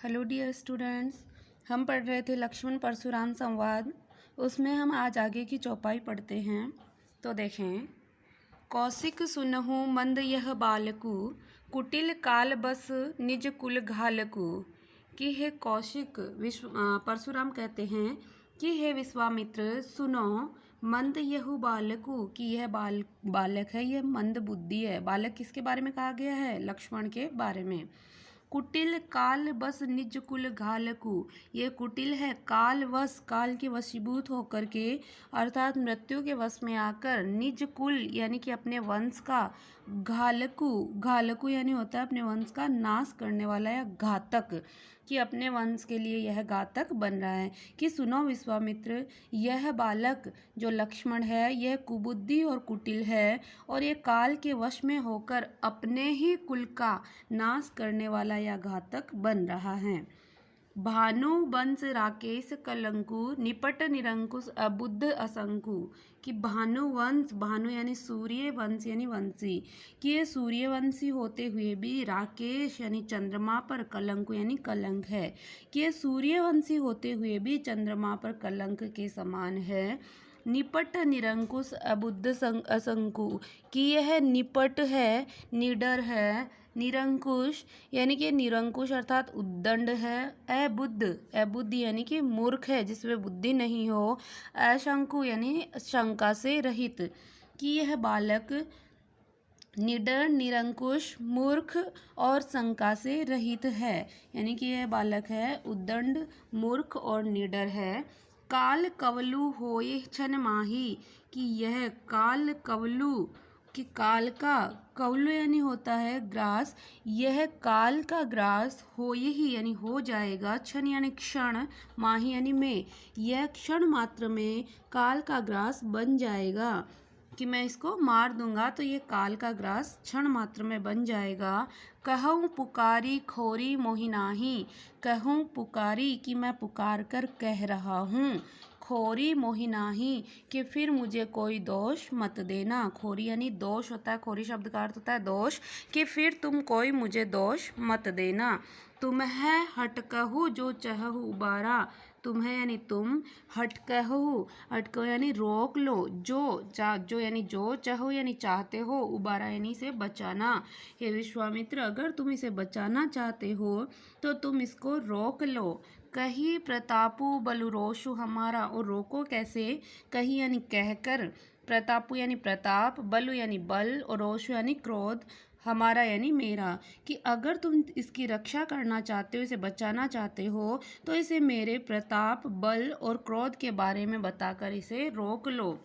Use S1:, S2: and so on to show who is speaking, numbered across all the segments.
S1: Hello dear students, हम पढ़ रहे थे लक्ष्मण परशुराम संवाद। उसमें हम आज आगे की चौपाई पढ़ते हैं। तो देखें, कौशिक सुनहु मंद यह बालकु, कुटिल काल बस निज कुल घालकु। कि हे कौशिक, परशुराम कहते हैं कि हे विश्वामित्र, सुनो मंद यहु बालकु, कि यह बालक है, यह मंद बुद्धि है। बालक किसके बारे में कहा गया है? लक्ष्मण के बारे में। कुटिल काल बस निज कुल घालकु, ये कुटिल है, काल वश, काल के वशीभूत होकर के, अर्थात मृत्यु के वश में आकर, निज कुल यानी कि अपने वंश का, घालकु, घालकु यानी होता है अपने वंश का नाश करने वाला या घातक, कि अपने वंश के लिए यह घातक बन रहा है। कि सुनो विश्वामित्र, यह बालक जो लक्ष्मण है यह कुबुद्धि और कुटिल है, और ये काल के वश में होकर अपने ही कुल का नाश करने वाला या घातक बन रहा है। भानु वंश राकेश कलंकु, निपट निरंकुश अबुद्ध असंकु। कि भानु वंश, भानु यानी सूर्य, वंश यानी वंशी, कि ये सूर्यवंशी होते हुए भी राकेश यानी चंद्रमा पर, कलंकु यानी कलंक है, कि ये सूर्यवंशी होते हुए भी चंद्रमा पर कलंक के समान है। निपट निरंकुश अबुद्ध असंकु, कि यह निपट है, निडर है, निरंकुश यानी कि निरंकुश अर्थात उद्दंड है, अबुद्ध, अबुद्ध यानी कि मूर्ख है, जिसमें बुद्धि नहीं हो, अशंकु यानी शंका से रहित। कि यह बालक निडर, निरंकुश, मूर्ख और शंका से रहित है, यानी कि यह बालक है उद्दंड, मूर्ख और निडर है। काल कवलु होए छन माही, कि यह काल कवलु, कि काल का, कवलु यानी होता है ग्रास, यह काल का ग्रास हो ही यानी हो जाएगा, क्षण यानी क्षण, माही यानी में, यह क्षण मात्र में काल का ग्रास बन जाएगा। कि मैं इसको मार दूंगा तो ये काल का ग्रास क्षण मात्र में बन जाएगा। कहूँ पुकारी खोरी मोहिनाही, कहूँ पुकारी, कि मैं पुकार कर कह रहा हूँ, खोरी मोहिनाही, कि फिर मुझे कोई दोष मत देना। खोरी यानी दोष होता है, खोरी शब्द का अर्थ होता है दोष, कि फिर तुम कोई मुझे दोष मत देना। तुम्हें हटकहु जो चहु उबारा, तुम्हें यानी तुम, हटकहु, हटकहु यानी रोक लो, जो यानी जो, चाहो यानी चाहते हो, उबारा यानी से बचाना। हे विश्वामित्र, अगर तुम इसे बचाना चाहते हो तो तुम इसको रोक लो। कही प्रतापु बलुरोषु हमारा, और रोको कैसे? कही यानी कहकर, प्रतापु यानी प्रताप, बलु यानी बल, और रोषु यानी क्रोध, हमारा यानी मेरा। कि अगर तुम इसकी रक्षा करना चाहते हो, इसे बचाना चाहते हो, तो इसे मेरे प्रताप, बल और क्रोध के बारे में बताकर इसे रोक लो।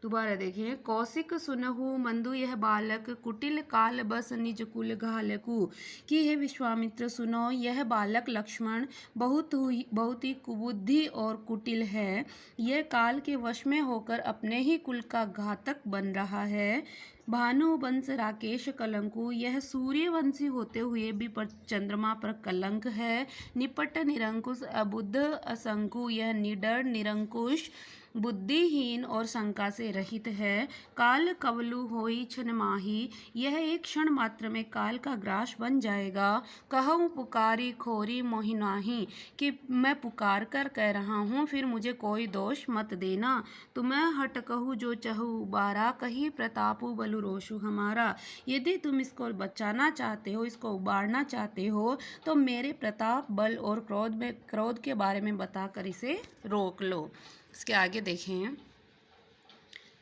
S1: दोबारा देखिए, कौशिक सुनहु मंदु यह बालक, कुटिल काल बस निज कुल घालकु। कि हे विश्वामित्र सुनो, यह बालक लक्ष्मण बहुत ही कुबुद्धि और कुटिल है, यह काल के वश में होकर अपने ही कुल का घातक बन रहा है। भानु वंश राकेश कलंकु, यह सूर्यवंशी होते हुए भी पर चंद्रमा पर कलंक है। निपट निरंकुश अबुद्ध असंकु, यह निडर, निरंकुश, बुद्धिहीन और शंका से रहित है। काल कवलु होई छन माही, यह एक क्षण मात्र में काल का ग्रास बन जाएगा। कहूँ पुकारी खोरी मोहिनाही, कि मैं पुकार कर कह रहा हूँ, फिर मुझे कोई दोष मत देना। तुम्हें हटकहु जो चहु उबारा, कही प्रतापु बलु रोषु हमारा। यदि तुम इसको बचाना चाहते हो, इसको उबारना चाहते हो, तो मेरे प्रताप, बल और क्रोध के बारे में बताकर इसे रोक लो। इसके आगे देखें,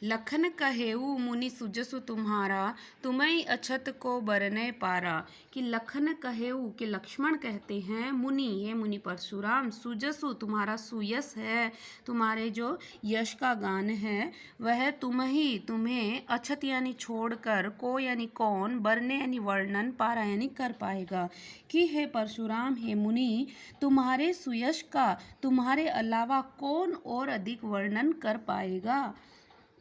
S1: लखन कहेऊ मुनि सुजसु तुम्हारा, तुम्हें अछत को बरने पारा। कि लखन कहेऊ, कि लक्ष्मण कहते हैं, मुनि, ये मुनि परशुराम, सुजसु तुम्हारा सुयस है, तुम्हारे जो यश का गान है वह तुम्हें अछत यानी छोड़कर, को यानी कौन, बरने यानी वर्णन, पारा यानी कर पाएगा। कि हे परशुराम, हे मुनि, तुम्हारे सुयश का तुम्हारे अलावा कौन और अधिक वर्णन कर पाएगा।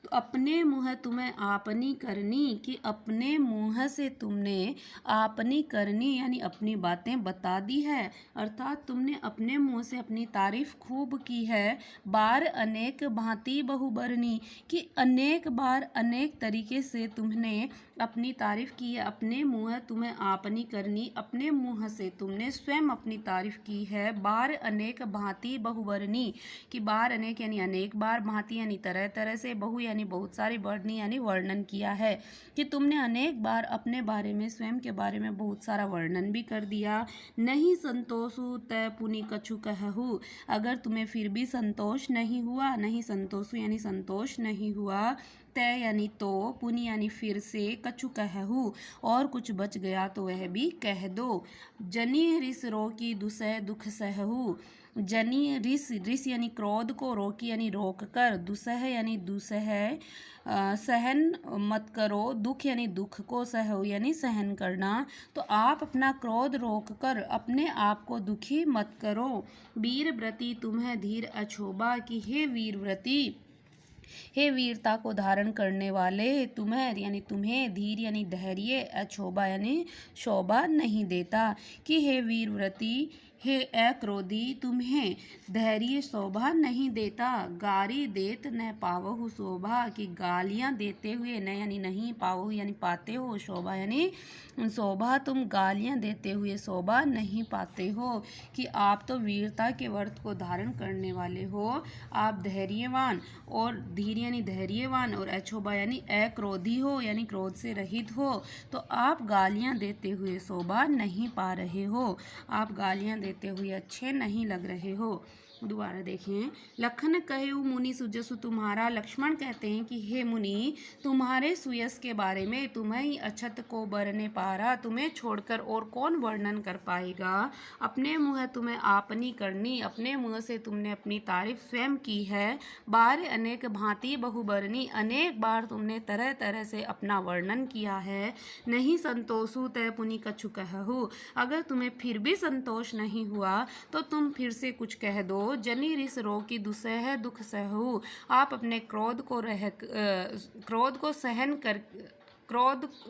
S1: तो अपने मुँह तुम्हें आपनी करनी, कि अपने मुँह से तुमने आपनी करनी यानी अपनी बातें बता दी है, अर्थात तुमने अपने मुँह से अपनी तारीफ खूब की है। बार अनेक भांति बहुबरनी, कि अनेक बार अनेक तरीके से तुमने अपनी तारीफ की है, अपने मुँह तुम्हें आपनी करनी, अपने मुँह से तुमने स्वयं अपनी तारीफ की है। बार अनेक भांति बहुवर्णी, कि बार अनेक यानी अनेक बार, भांति यानी तरह तरह से, बहु यानी बहुत सारी, वर्णी यानी वर्णन किया है, कि तुमने अनेक बार अपने बारे में, स्वयं के बारे में बहुत सारा वर्णन भी कर दिया। नहीं संतोषु तय पुनि कछु कहहु, अगर तुम्हें फिर भी संतोष नहीं हुआ, नहीं संतोषु यानी संतोष नहीं हुआ, तय यानी तो, पुनि यानी फिर से, कछु कहहु और कुछ बच गया तो वह भी कह दो। जनी रिस रोकी दुसह दुख सहहु, जनी रिस, रिस यानी क्रोध को, रोकी यानी रोक कर, दुसह यानी दुसह सहन मत करो, दुख यानी दुख को, सहु यानी सहन करना। तो आप अपना क्रोध रोक कर अपने आप को दुखी मत करो। वीर व्रती तुम्हें धीर अछोबा, कि हे वीर व्रती, हे वीरता को धारण करने वाले, तुम्हें यानी तुम्हें, धीर यानी धैर्य, अक्षोभा यानी शोभा नहीं देता, कि हे वीरव्रती, हे अक्रोधी, तुम्हें धैर्य शोभा नहीं देता। गारी देत न पावहु शोभा, कि गालियां देते हुए, न यानी नहीं, पावहु यानी पाते हो, शोभा यानी शोभा, तुम गालियां देते हुए शोभा नहीं पाते हो, कि आप तो वीरता के व्रत को धारण करने वाले हो, आप धैर्यवान और धीर यानी धैर्यवान और अक्षोभा यानी अक्रोधी हो, यानी क्रोध से रहित हो, तो आप गालियां देते हुए शोभा नहीं पा रहे हो, आप गालियां देते हुए अच्छे नहीं लग रहे हो। दोबारा देखें। लखन कहे मुनि सुजसु तुम्हारा, लक्ष्मण कहते हैं कि हे मुनि, तुम्हारे सुयस के बारे में, तुम्हें ही अछत को बरने पारा, तुम्हें छोड़कर और कौन वर्णन कर पाएगा। अपने मुँह तुम्हें आपनी करनी, अपने मुँह से तुमने अपनी तारीफ स्वयं की है। बार अनेक भांति बहुबरनी, अनेक बार तुमने तरह तरह से अपना वर्णन किया है। नहीं संतोषु तय पुनि कछु कहहु, अगर तुम्हें फिर भी संतोष नहीं हुआ तो तुम फिर से कुछ कह दो। जनी रिस रोकी दुसह दुख सहु, आप अपने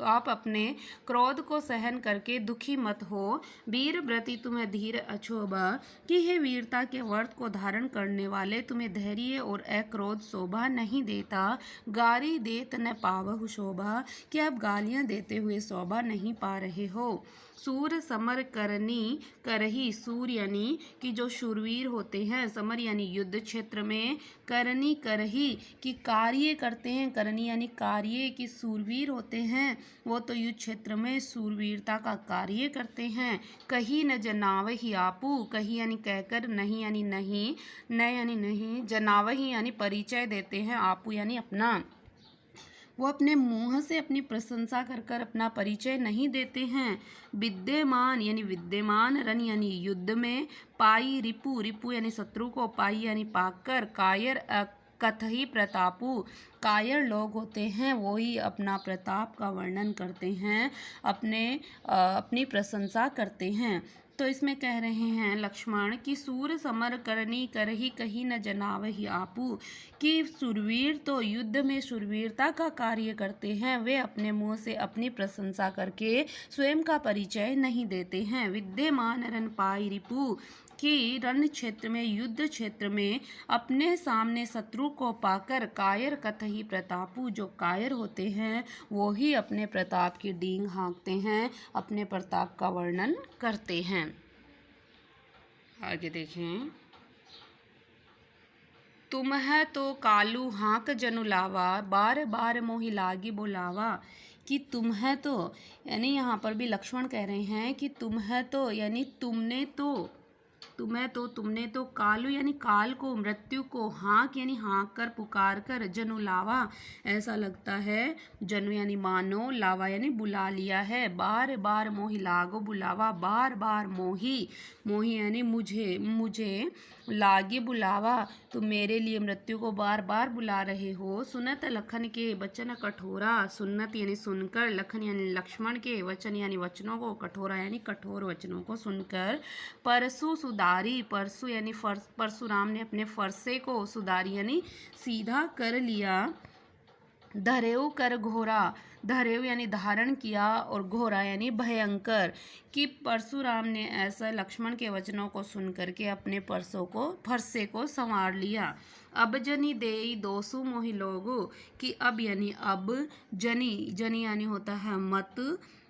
S1: आप अपने क्रोध को सहन करके दुखी मत हो। वीर व्रती तुम्हें धीर अछोभा, कि हे वीरता के व्रत को धारण करने वाले, तुम्हें धैर्य और अक्रोध शोभा नहीं देता। गारी देत न पावहु शोभा, कि आप गालियां देते हुए शोभा नहीं पा रहे हो। सूर समर करनी करही, सूर यानी कि जो शूरवीर होते हैं, समर यानी युद्ध क्षेत्र में, करनी करही कि कार्य करते हैं, करनी यानी कार्य, कि शूरवीर होते हैं वो तो युद्ध क्षेत्र में शूरवीरता का कार्य करते हैं। कही न जनावहि आपू, कही यानी कहकर, नहीं यानी नहीं, न यानी नहीं, जनावहि यानी परिचय देते हैं, आपू यानी अपना, वो अपने मुंह से अपनी प्रशंसा कर कर अपना परिचय नहीं देते हैं। विद्यमान यानी विद्यमान, रन यानी युद्ध में, पाई रिपु, रिपु यानी शत्रु को, पाई यानी पाकर, कायर कथही प्रतापु, कायर लोग होते हैं वो ही अपना प्रताप का वर्णन करते हैं, अपनी प्रशंसा करते हैं। तो इसमें कह रहे हैं लक्ष्मण कि सूर समर करनी करही कही न जनावहि आपू, कि शूरवीर तो युद्ध में शूरवीरता का कार्य करते हैं, वे अपने मुंह से अपनी प्रशंसा करके स्वयं का परिचय नहीं देते हैं। विद्यमान रन पाई रिपु, कि रण क्षेत्र में, युद्ध क्षेत्र में अपने सामने शत्रु को पाकर, कायर कथही प्रतापु, जो कायर होते हैं वो ही अपने प्रताप की डींग हाँकते हैं, अपने प्रताप का वर्णन करते हैं। आगे देखें। तुम है तो कालू हाँक जनु लावा, बार बार मोहि लागी बुलावा, कि तुम है तो, यानी यहाँ पर भी लक्ष्मण कह रहे हैं कि तुम है तो यानी तुमने तो तुमने तो कालू यानी काल को, मृत्यु को, हाँक यानी हाँक कर, पुकार कर, जनु लावा ऐसा लगता है, जनु यानी मानो, लावा यानी बुला लिया है। बार बार मोहि लागो बुलावा, बार बार मोहि, मोहि यानी मुझे लागे बुलावा, तो मेरे लिए मृत्यु को बार बार बुला रहे हो। सुनत लखन के वचन कठोरा, सुन्नत यानी सुनकर, लखन यानी लक्ष्मण के, वचन यानी वचनों को, कठोरा यानी कठोर वचनों को सुनकर, परसु सुधारी, परसु यानी परशुराम ने अपने फरसे को, सुधारी यानी सीधा कर लिया, धरेऊ कर घोरा, धरेऊ यानी धारण किया और घोरा यानी भयंकर, कि परशुराम ने ऐसा लक्ष्मण के वचनों को सुन करके अपने फरसे को संवार लिया। अब जनी देई दोसु मोहि लोगु, कि अब यानी अब, जनी जनी यानी होता है मत,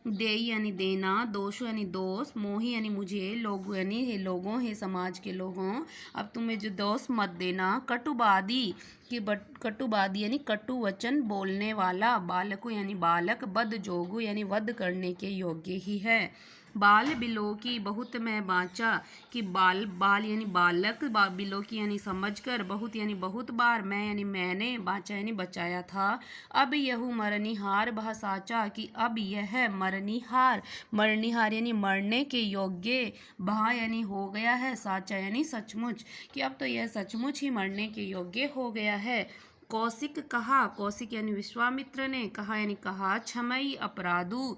S1: देई यानी देना, दोषु यानी दोष, मोहि यानी मुझे, लोगु यानी हे लोगों, हे समाज के लोगों, अब तुम्हें जो दोष मत देना। कटुवादी कि कटुवादी यानी कटु वचन बोलने वाला, बालको यानी बालक, बद जोगु यानी वध करने के योग्य ही है। बाल बिलो की बहुत मैं बाँचा, कि बाल बाल यानी बालक, बिलो की यानी समझकर, बहुत यानी बहुत बार, मैं यानी मैंने, बाँचा यानी बचाया था। अब यहू मरनिहार बह साचा, कि अब यह मरनिहार, मरनिहार यानी मरने के योग्य, बहा यानी हो गया है, साचा यानी सचमुच, कि अब तो यह सचमुच ही मरने के योग्य हो गया है। कौशिक कहा, कौशिक यानी विश्वामित्र ने, कहा यानी कहा, क्षमई अपराधु,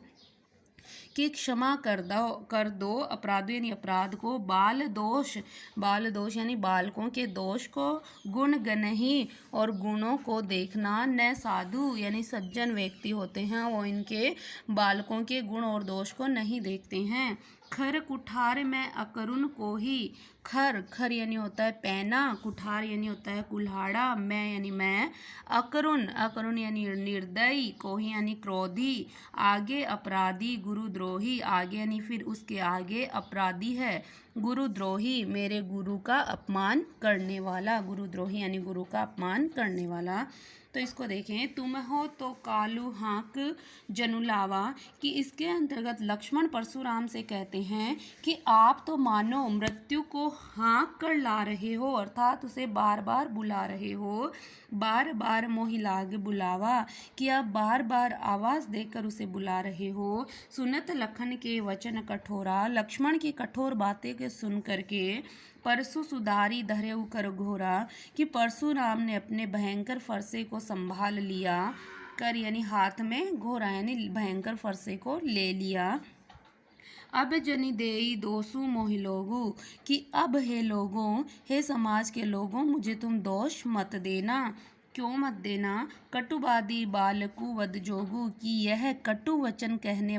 S1: कि क्षमा कर दो, अपराध यानी अपराध को, बाल दोष यानी बालकों के दोष को, गुण गनहि और गुणों को देखना, न साधु यानी सज्जन व्यक्ति होते हैं वो इनके बालकों के गुण और दोष को नहीं देखते हैं। खर कुठार में अकरुण को ही, खर यानी होता है पैना, कुठार यानी होता है कुल्हाड़ा, मैं यानी मैं, अकरुण यानी निर्दयी, कोही यानी क्रोधी, आगे अपराधी, गुरुद्रोही, आगे यानी फिर उसके आगे अपराधी है, गुरुद्रोही मेरे गुरु का अपमान करने वाला, गुरुद्रोही यानी गुरु का अपमान करने वाला। तो इसको देखें, तुम हो तो कालू हाँक जनुलावा, कि इसके अंतर्गत लक्ष्मण परशुराम से कहते हैं कि आप तो मानो मृत्यु को हाँक कर ला रहे हो, अर्थात उसे बार बार बुला रहे हो, बार बार मोहिलाग बुलावा, कि आप बार बार आवाज़ देकर उसे बुला रहे हो। सुनत लखन के वचन कठोरा, लक्ष्मण की कठोर बातें के सुन करके, परशु सुधारी धरेऊ कर घोरा, कि परशुराम ने अपने भयंकर फरसे को संभाल लिया, कर यानी हाथ में, घोरा यानी भयंकर फरसे को ले लिया। अब जनि देई दोषु मोहि लोगु, कि अब हे लोगों, हे समाज के लोगों, मुझे तुम दोष मत देना। क्यों मत देना? कटुवादी बालकु वध जोगु, कि यह कटु वचन कहने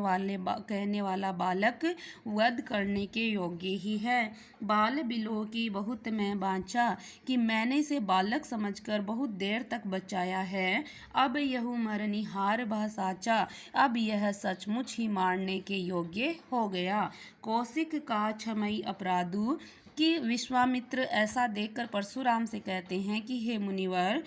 S1: वाला बालक वध करने के योग्य ही है। बाल बिलो की बहुत मैं बाँचा, कि मैंने इसे बालक समझकर बहुत देर तक बचाया है। अब यहू मरनिहार बह साचा, अब यह सचमुच ही मारने के योग्य हो गया। कौशिक का क्षमई अपराधु, कि विश्वामित्र ऐसा देखकर परशुराम से कहते हैं कि हे मुनिवर,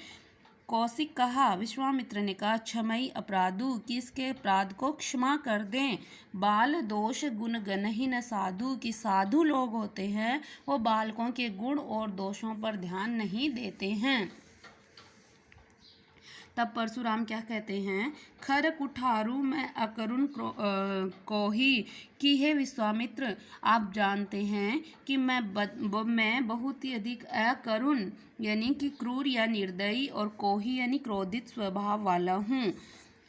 S1: कौशिक कहा, विश्वामित्र ने कहा, क्षमई अपराधु, कि इसके अपराध को क्षमा कर दें। बाल दोष गुण गनहि न साधु, कि साधु लोग होते हैं वो बालकों के गुण और दोषों पर ध्यान नहीं देते हैं। तब परशुराम क्या कहते हैं, खर कुठारू में अकरुण कोही, कि हे विश्वामित्र, आप जानते हैं कि मैं बहुत ही अधिक अकरुण यानी कि क्रूर या निर्दयी, और कोही यानी क्रोधित स्वभाव वाला हूँ।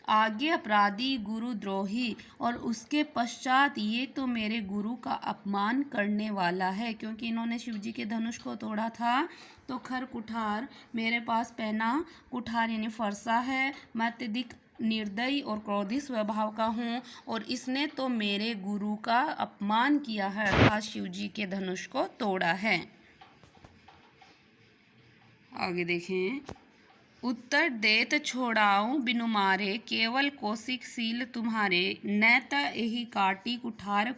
S1: आगे अपराधी, गुरुद्रोही, और उसके पश्चात ये तो मेरे गुरु का अपमान करने वाला है, क्योंकि इन्होंने शिवजी के धनुष को तोड़ा था। तो खर कुठार, मेरे पास पैना, कुठार यानी फरसा है, मैं अत्यधिक निर्दयी और क्रोधी स्वभाव का हूँ, और इसने तो मेरे गुरु का अपमान किया है, अर्थात शिवजी के धनुष को तोड़ा है। आगे देखें, उत्तर देत छोड़ाऊं बिनु मारे, केवल कौशिक सील तुम्हारे, न त एहि काटी कुठार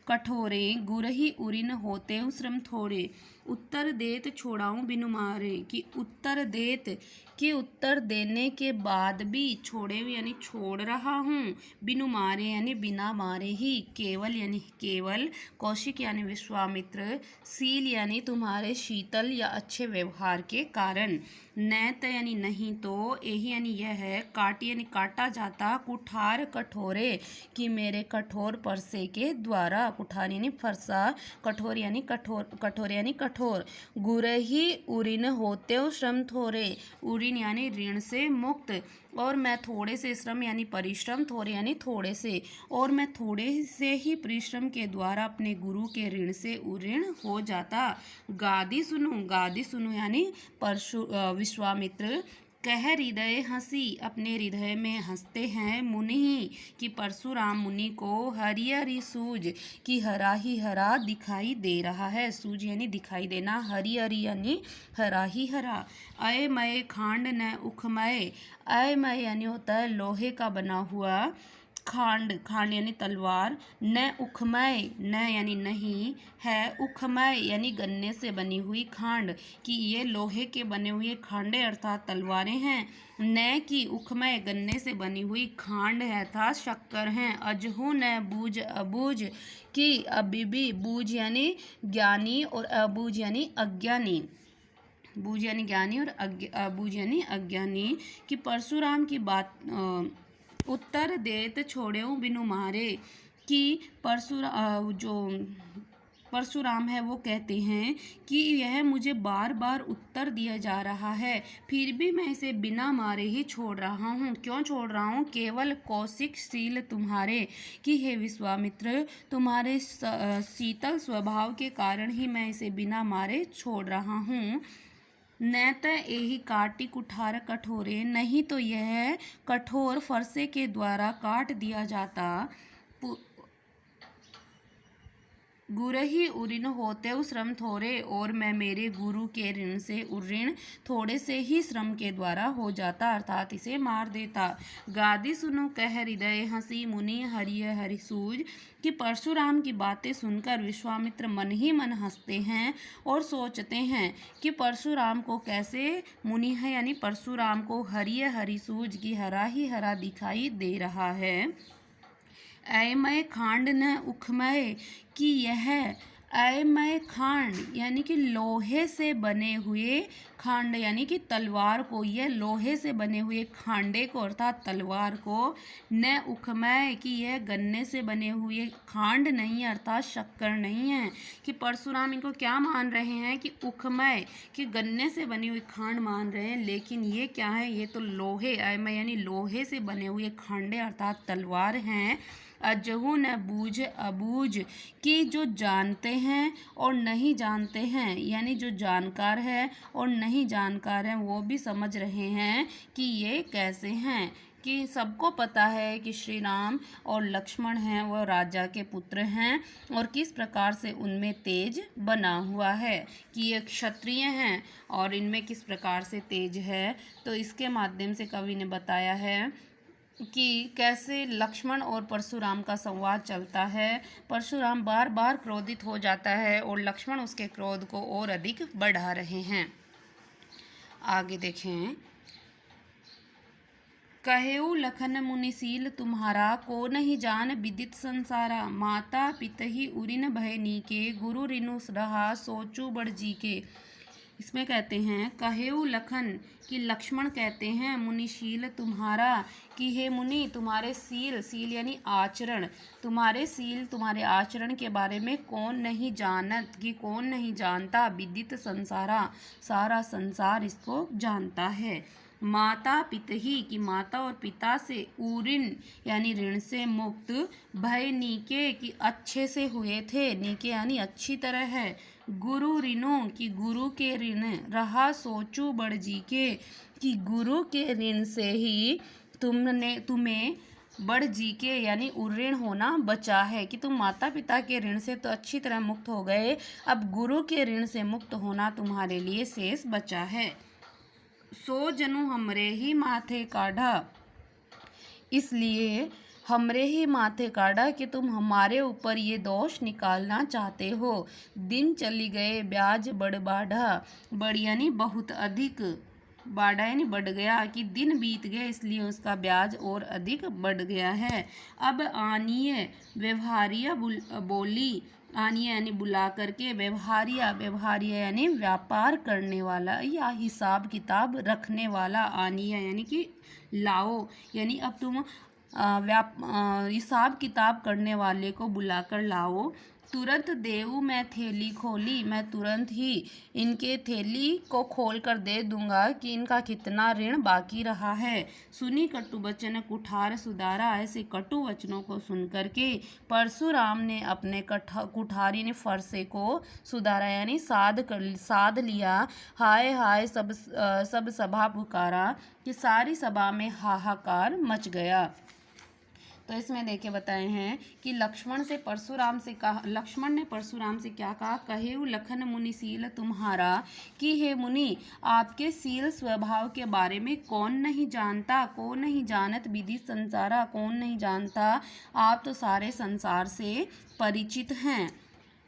S1: कठोरे, गुरहि उरिन होते श्रम थोड़े। उत्तर देत छोड़ाऊं बिनु मारे, कि उत्तर देत, कि उत्तर देने के बाद भी छोड़े यानी छोड़ रहा हूँ, बिनु मारे यानी बिना मारे ही, केवल यानी केवल, कौशिक यानी विश्वामित्र, सील यानी तुम्हारे शीतल या अच्छे व्यवहार के कारण, नैत यानी नहीं तो, एही यानी यह है, काटी यानी काटा जाता, कुठार कठोरे, कि मेरे कठोर परसे के द्वारा, कुठार यानी फरसा, कठोर यानी कठोर यानी कठोर, गुरही उरिन होते श्रम थोरे, उरिन यानी ऋण से मुक्त, और मैं थोड़े से श्रम यानी परिश्रम, थोड़े यानी थोड़े से, और मैं थोड़े से ही परिश्रम के द्वारा अपने गुरु के ऋण से उऋण हो जाता। गादी सुनो यानी विश्वामित्र, कह हृदय हंसी, अपने हृदय में हंसते हैं। मुनि कि परशुराम मुनि को हरि हरि सूझ कि हरा ही हरा दिखाई दे रहा है। सूझ यानी दिखाई देना, हरि हरि यानी हरा ही हरा। अयमय खांड न उखमय, अयमय यानी होता है लोहे का बना हुआ, खांड खांड यानी तलवार, न उखमय न यानी नहीं है, उखमय यानी गन्ने से बनी हुई खांड कि ये लोहे के बने हुए खांडे अर्थात तलवारें हैं। न की उखमय गन्ने से बनी हुई खांड है अर्थात शक्कर हैं। अजहू न बूझ अबूझ कि अबिबी, बूझ यानी ज्ञानी और अबूझ यानी अज्ञानी, बूझ यानी ज्ञानी और अबूझ यानी अज्ञानी कि परशुराम की बात उत्तर देत छोड़ेऊ बिनु मारे कि जो परशुराम है वो कहते हैं कि यह मुझे बार बार उत्तर दिया जा रहा है, फिर भी मैं इसे बिना मारे ही छोड़ रहा हूँ। क्यों छोड़ रहा हूँ? केवल कौशिक शील तुम्हारे कि हे विश्वामित्र, तुम्हारे शीतल स्वभाव के कारण ही मैं इसे बिना मारे छोड़ रहा हूँ। न त एही काटी कुठार कठोरे, नहीं तो यह कठोर फरसे के द्वारा काट दिया जाता। गुरही उऋण होते श्रम थोड़े, और मैं मेरे गुरु के ऋण से ऋण थोड़े से ही श्रम के द्वारा हो जाता अर्थात इसे मार देता। गादी सुनो कह हृदय हंसी, मुनि हरिय हरि सूझ कि परशुराम की बातें सुनकर विश्वामित्र मन ही मन हंसते हैं और सोचते हैं कि परशुराम को कैसे, मुनि है यानी परशुराम को हरिय हरि सूझ की हरा ही हरा दिखाई दे रहा है। अयमय खांड न उखमय कि यह अयमय खांड यानी कि लोहे से बने हुए खांड यानी कि तलवार को, यह लोहे से बने हुए खांडे को अर्थात तलवार को, न उखमय कि यह गन्ने से बने हुए खांड नहीं अर्थात शक्कर नहीं है। कि परशुराम इनको क्या मान रहे हैं कि उखमय कि गन्ने से बनी हुई खांड मान रहे हैं, लेकिन ये क्या है, ये तो लोहे, अयमय यानी लोहे से बने हुए खांडे अर्थात तलवार हैं। अजहू न बूझ अबूझ कि जो जानते हैं और नहीं जानते हैं, यानी जो जानकार है और नहीं जानकार हैं वो भी समझ रहे हैं कि ये कैसे हैं। कि सबको पता है कि श्री राम और लक्ष्मण हैं वो राजा के पुत्र हैं और किस प्रकार से उनमें तेज बना हुआ है, कि ये क्षत्रिय हैं और इनमें किस प्रकार से तेज है। तो इसके माध्यम से कवि ने बताया है कि कैसे लक्ष्मण और परशुराम का संवाद चलता है। परशुराम बार बार क्रोधित हो जाता है और लक्ष्मण उसके क्रोध को और अधिक बढ़ा रहे हैं। आगे देखें, कहेऊ लखन मुनिशील तुम्हारा, को नहीं जान विदित संसारा। माता पितहि उरिन भय नीके, गुरु रिनु रहा सोचू बड़ जी के। इसमें कहते हैं कहेऊ लखन कि लक्ष्मण कहते हैं मुनिशील तुम्हारा कि हे मुनि तुम्हारे शील, शील यानी आचरण, तुम्हारे शील तुम्हारे आचरण के बारे में कौन नहीं जानत, कि कौन नहीं जानता। विदित संसारा, सारा संसार इसको जानता है। माता पितहि की माता और पिता से, ऊऋण यानी ऋण से मुक्त, भय नीके कि अच्छे से हुए थे, नीके यानी अच्छी तरह है। गुरु ऋणों की गुरु के ऋण, रहा सोचू बड़ जी के कि गुरु के ऋण से ही तुम्हें बड़ जी के यानी उऋण होना बचा है। कि तुम माता पिता के ऋण से तो अच्छी तरह मुक्त हो गए, अब गुरु के ऋण से मुक्त होना तुम्हारे लिए शेष बचा है। सो जनु हमरे ही माथे काढ़ा, इसलिए हमरे ही माथे काढ़ा कि तुम हमारे ऊपर ये दोष निकालना चाहते हो। दिन चली गए ब्याज बढ़ बाढ़ा, बढ़ यानी बहुत अधिक, बाढ़ा यानी बढ़ गया, कि दिन बीत गए इसलिए उसका ब्याज और अधिक बढ़ गया है। अब आनिए व्यवहारिया बोली, आनिए यानी बुला करके, व्यवहारिया, व्यवहारिया यानी व्यापार करने वाला या हिसाब किताब रखने वाला, आनिया यानी कि लाओ, यानी अब तुम हिसाब किताब करने वाले को बुलाकर लाओ। तुरंत देऊ मैं थैली खोली, मैं तुरंत ही इनके थैली को खोल कर दे दूंगा कि इनका कितना ऋण बाकी रहा है। सुनी कटु वचन कुठार सुधारा, ऐसे कटु वचनों को सुनकर के परशुराम ने अपने कुठारी ने फरसे को सुधारा यानी साध लिया। हाय हाय सब सभा पुकारा कि सारी सभा में हाहाकार मच गया। तो इसमें देखे बताए हैं कि लक्ष्मण ने परशुराम से क्या कहा, कहेउ लखन मुनि शील तुम्हारा, कि हे मुनि आपके शील स्वभाव के बारे में कौन नहीं जानता, कौन नहीं जानत विधि संसारा, कौन नहीं जानता, आप तो सारे संसार से परिचित हैं।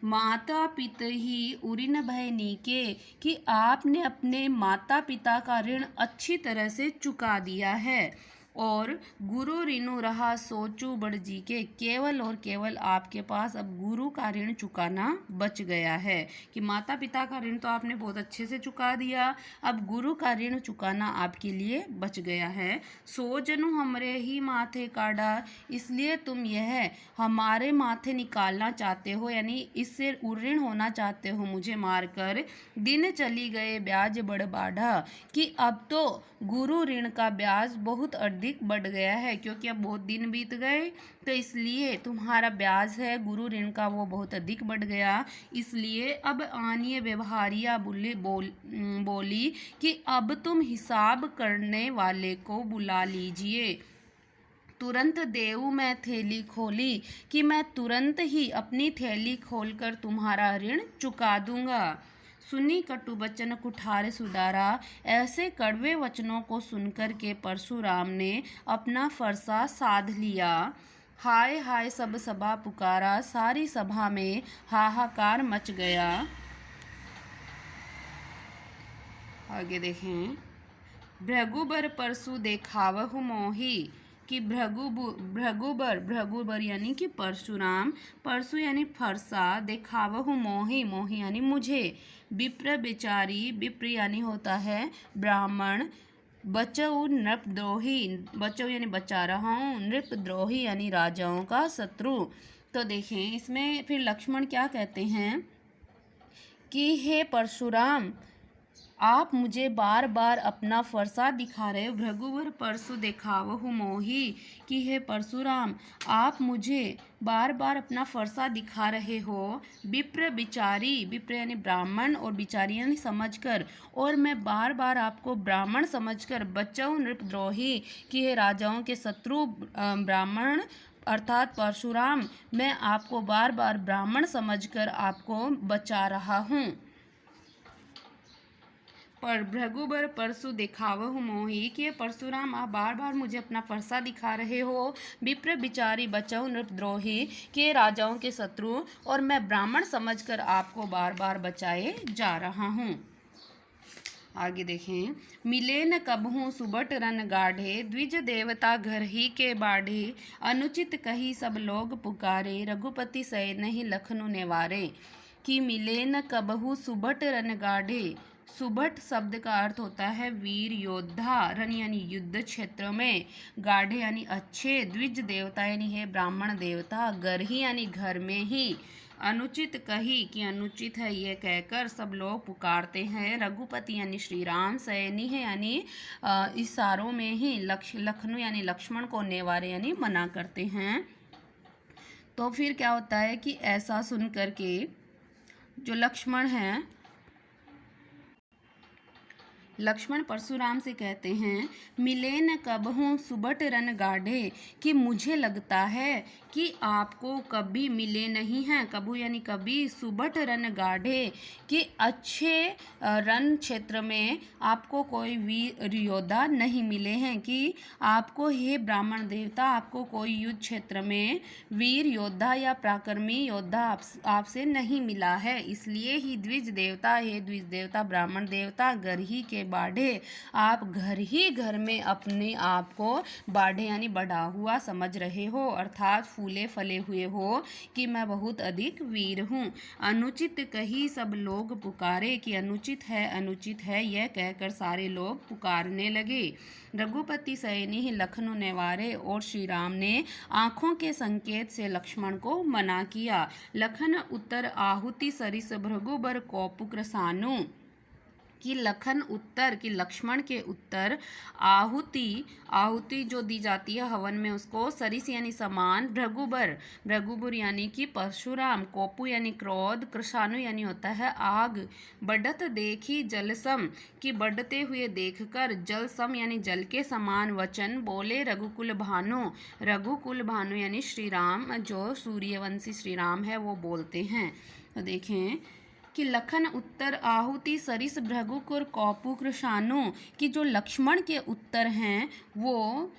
S1: माता पिता ही उऋण भय नीके, कि आपने अपने माता पिता का ऋण अच्छी तरह से चुका दिया है। और गुरु ऋणु रहा सोचू बड़ जी के, केवल और केवल आपके पास अब गुरु का ऋण चुकाना बच गया है। कि माता पिता का ऋण तो आपने बहुत अच्छे से चुका दिया, अब गुरु का ऋण चुकाना आपके लिए बच गया है। सो जनु हमरे ही माथे काढ़ा, इसलिए तुम यह हमारे माथे निकालना चाहते हो, यानी इससे ऋण होना चाहते हो मुझे मारकर। दिन चली गए ब्याज बड़ बाढ़ा, कि अब तो गुरु ऋण का ब्याज बहुत अधिक बढ़ गया है, क्योंकि अब बहुत दिन बीत गए तो इसलिए तुम्हारा ब्याज है गुरु ऋण का वो बहुत अधिक बढ़ गया। इसलिए अब आनिए व्यवहारिया बोली कि अब तुम हिसाब करने वाले को बुला लीजिए। तुरंत देऊ मैं थैली खोली, कि मैं तुरंत ही अपनी थैली खोलकर तुम्हारा ऋण चुका दूंगा। सुनी कटु वचन कुठार सुधारा, ऐसे कड़वे वचनों को सुनकर के परशुराम ने अपना फरसा साध लिया। हाय हाय सब सभा पुकारा, सारी सभा में हाहाकार मच गया। आगे देखें, भृगुबर परशु देखावहु मोही, कि भृगुबर यानी कि परशुराम, परशु यानी फरसा, देखावहु मोही, मोही यानी मुझे, विप्र बेचारी, विप्र यानी होता है ब्राह्मण, बचऊ नृपद्रोही, बचऊ यानी बचा रहा हूँ, नृपद्रोही यानी राजाओं का शत्रु। तो देखें इसमें फिर लक्ष्मण क्या कहते हैं कि हे परशुराम आप मुझे बार बार अपना फरसा दिखा रहे हो। भृगुवर परशु देखावहु मोही, कि हे परशुराम आप मुझे बार बार अपना फरसा दिखा रहे हो। विप्र बिचारी, विप्र यानी ब्राह्मण और बिचारी यानी समझकर, और मैं बार बार आपको ब्राह्मण समझकर, बचऊ नृपद्रोही, कि हे राजाओं के शत्रु ब्राह्मण अर्थात परशुराम, मैं आपको बार बार ब्राह्मण समझकर आपको बचा रहा हूँ। पर भृगुबर परशु दिखावहु मोही, कि परशुराम आप बार बार मुझे अपना फरसा दिखा रहे हो। विप्र बिचारी बचऊ नृपद्रोही, के राजाओं के शत्रु, और मैं ब्राह्मण समझकर आपको बार बार बचाए जा रहा हूँ। आगे देखें, मिले न कबहू सुबट रन गाढ़े, द्विज देवता घर ही के बाढ़े, अनुचित कही सब लोग पुकारे, रघुपति सै नहीं लखनु नेवारे। कि मिले न कबहू सुबट रन गाढ़े, सुबट शब्द का अर्थ होता है वीर योद्धा, रण यानी युद्ध क्षेत्र में, गाढ़े यानी अच्छे, द्विज देवता यानी है ब्राह्मण देवता, घर ही यानी घर में ही, अनुचित कही कि अनुचित है ये कहकर सब लोग पुकारते हैं, रघुपति यानी श्री राम, सैनी है यानी इशारों में ही, लखनु यानी लक्ष्मण को नेवारे यानी मना करते हैं। तो फिर क्या होता है कि ऐसा सुन करके जो लक्ष्मण हैं, लक्ष्मण परशुराम से कहते हैं, मिले न कबहू सुबट रन गाढ़े, कि मुझे लगता है कि आपको कभी मिले नहीं हैं, कबू यानी कभी, सुबट रन गाढ़े, कि अच्छे रन क्षेत्र में आपको कोई वीर योद्धा नहीं मिले हैं, कि आपको हे ब्राह्मण देवता आपको कोई युद्ध क्षेत्र में वीर योद्धा या पराक्रमी योद्धा आपसे नहीं मिला है, इसलिए ही द्विज देवता ब्राह्मण देवता घर ही के बाढ़े। आप घर ही घर में अपने आप को बाढ़े यानी बढ़ा हुआ समझ रहे हो, अर्थात फूले फले हुए हो कि मैं बहुत अधिक वीर हूँ। अनुचित कही सब लोग पुकारे, कि अनुचित है यह कहकर सारे लोग पुकारने लगे। रघुपति सैनी लखनऊ नेवारे, और श्री राम ने आंखों के संकेत से लक्ष्मण को मना किया। लखन उत्तर आहुति सरिस भृगुबर कौपुक सानु, कि लक्ष्मण के उत्तर आहुति जो दी जाती है हवन में उसको, सरिस यानी समान, भृगुबर यानी कि परशुराम, कोपु यानी क्रोध, कृषाणु यानी होता है आग, बढ़त देखी जलसम, कि बढ़ते हुए देखकर, जलसम यानी जल के समान वचन बोले रघुकुल भानु यानी श्री राम, जो सूर्यवंशी श्री राम है वो बोलते हैं। तो देखें कि लखन उत्तर आहुति सरिस भृगुकुर कौपुक शानु, कि जो लक्ष्मण के उत्तर हैं वो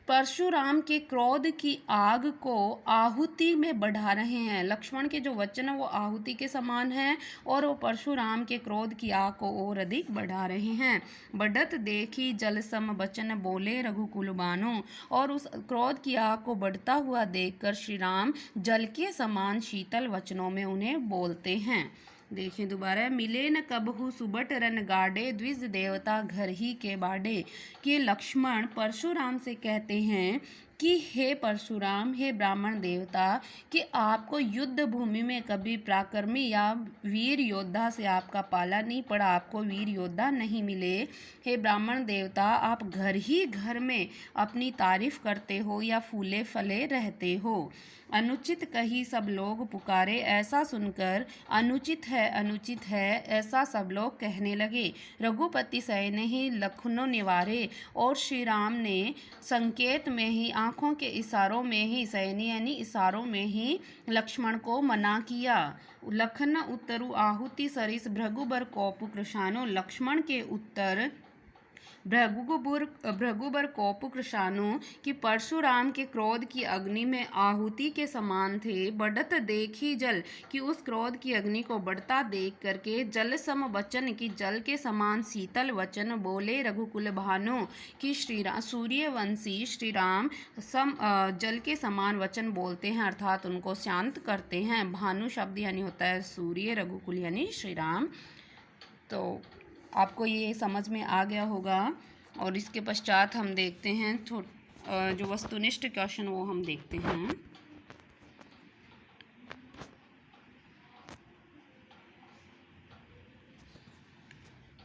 S1: परशुराम के क्रोध की आग को आहुति में बढ़ा रहे हैं। लक्ष्मण के जो वचन है वो आहुति के समान हैं और वो परशुराम के क्रोध की आग को और अधिक बढ़ा रहे हैं। बढ़त देखी जल सम वचन बोले रघुकुल बानो, और उस क्रोध की आग को बढ़ता हुआ देखकर श्री राम जल के समान शीतल वचनों में उन्हें बोलते हैं। देखें दोबारा, मिले न कबहु सुबट रन गाड़े, द्विज देवता घर ही के बाड़े, कि लक्ष्मण परशुराम से कहते हैं कि हे परशुराम, हे ब्राह्मण देवता, कि आपको युद्ध भूमि में कभी पराक्रमी या वीर योद्धा से आपका पाला नहीं पड़ा, आपको वीर योद्धा नहीं मिले। हे ब्राह्मण देवता, आप घर ही घर में अपनी तारीफ करते हो या फूले फले रहते हो। अनुचित कही सब लोग पुकारे, ऐसा सुनकर अनुचित है ऐसा सब लोग कहने लगे। रघुपति सैन्य ही लखनऊ निवारे, और श्री राम ने संकेत में ही, आंखों के इशारों में ही, सैन्य यानी इशारों में ही लक्ष्मण को मना किया। लखन उत्तरु आहुति सरिस भृगुबर कौपुक कृशानो, लक्ष्मण के उत्तर भृगुबर कौपुक कृशानु, कि परशुराम के क्रोध की अग्नि में आहुति के समान थे। बढ़त देखी जल, कि उस क्रोध की अग्नि को बढ़ता देख करके, जल सम वचन, की जल के समान शीतल वचन बोले रघुकुल भानु, कि सूर्यवंशी श्री राम जल के समान वचन बोलते हैं, अर्थात उनको शांत करते हैं। भानु शब्द यानी होता है सूर्य, रघुकुल यानी श्री राम। तो आपको ये समझ में आ गया होगा। और इसके पश्चात हम देखते हैं जो वस्तुनिष्ठ क्वेश्चन वो हम देखते हैं।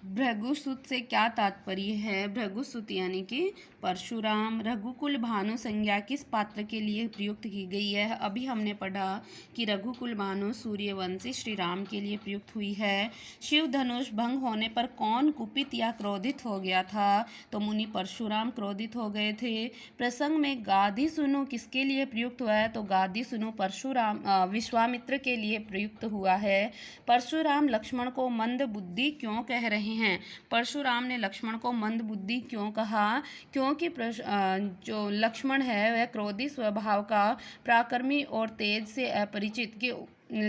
S1: भृगुसुत से क्या तात्पर्य है? भृगुसुत यानी कि परशुराम। रघुकुल भानु संज्ञा किस पात्र के लिए प्रयुक्त की गई है? अभी हमने पढ़ा कि रघुकुल भानु सूर्यवंशी श्री राम के लिए प्रयुक्त हुई है। शिव धनुष भंग होने पर कौन कुपित या क्रोधित हो गया था? तो मुनि परशुराम क्रोधित हो गए थे। प्रसंग में गाधी सुनु किसके लिए प्रयुक्त हुआ है? तो गाधी सुनु विश्वामित्र के लिए प्रयुक्त हुआ है। परशुराम लक्ष्मण को मंद बुद्धि क्यों कह रहे हैं? परशुराम ने लक्ष्मण को मंद बुद्धि क्यों कहा? क्योंकि जो लक्ष्मण है वह क्रोधी स्वभाव का, पराक्रमी और तेज से अपरिचित, के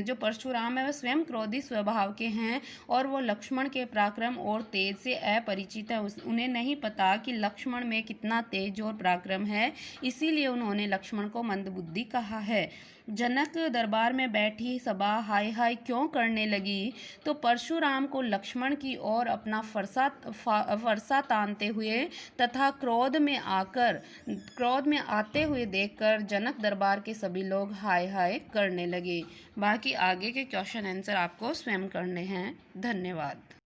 S1: जो परशुराम है वह स्वयं क्रोधी स्वभाव के हैं और वो लक्ष्मण के पराक्रम और तेज से अपरिचित है। उन्हें नहीं पता कि लक्ष्मण में कितना तेज और पराक्रम है, इसीलिए उन्होंने लक्ष्मण को मंदबुद्धि कहा है। जनक दरबार में बैठी सभा हाय हाय क्यों करने लगी? तो परशुराम को लक्ष्मण की ओर अपना फरसा तानते हुए तथा क्रोध में आते हुए देखकर जनक दरबार के सभी लोग हाय हाय करने लगे। बाकी आगे के क्वेश्चन आंसर आपको स्वयं करने हैं। धन्यवाद।